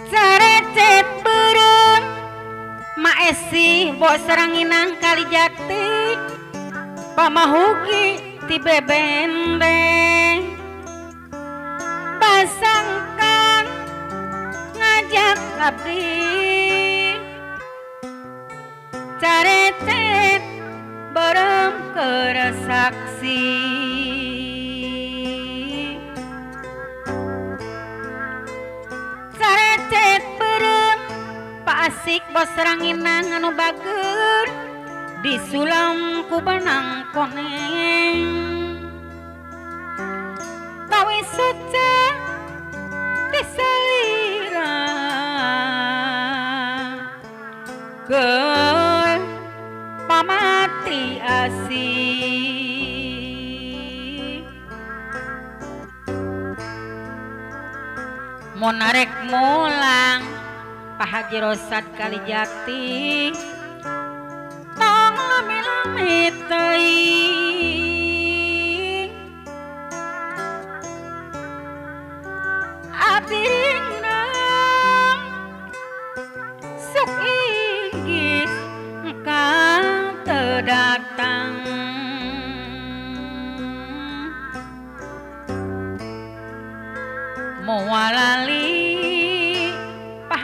Carecet beureum maesi bos seranginang Kalijati pamahugi ti bebendeng pasangkan ngajak abdi carecet beureum keur saksi carecet beureum Asik bos seranginang anu bager disulam ku benang koneng tawi suca disalira ke pamatri asih monarek mulang Pak Haji Rosad Kalijati tong lami-lami teuing abdi ringrang sok inggis engkau teu datang moal lali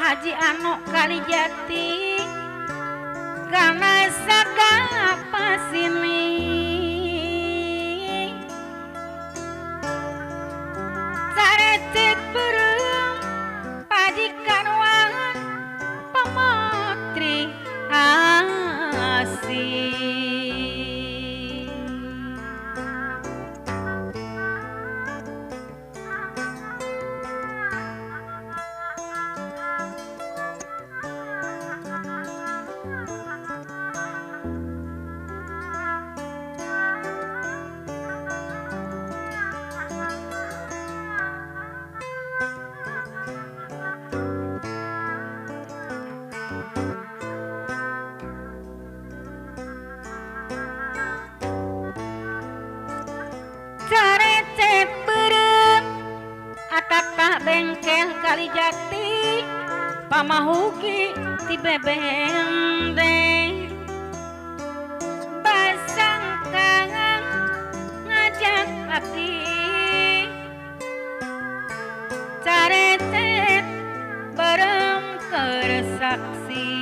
Haji anu Kalijati kana sagala pasini carecet beureum pajikan wahan pamatri asih carecet beureum ataka bengkel Kalijati pamahugi ti bebendeng basangkan ngajak abdi carecet beureum keur saksi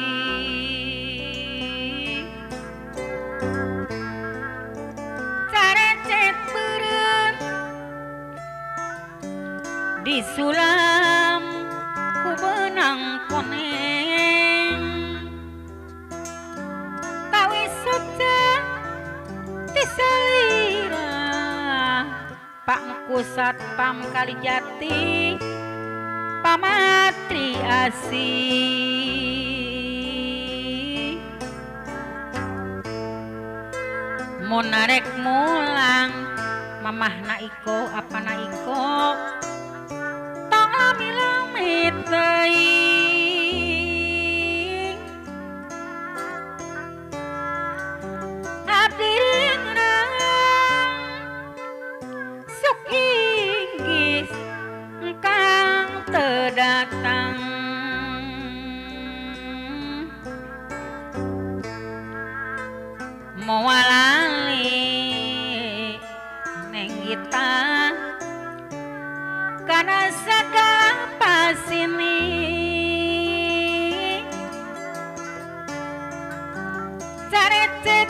carecet beureum disulam ku benang koneng tawi suca disalira Pak Engku Satpam Kalijati pamatri asih monarek mulang mamahna iko apana iko tong lami-lami teuing abdi ringrang sok inggis engkang teu datang moal lali neng gita kana sagala pasini carecet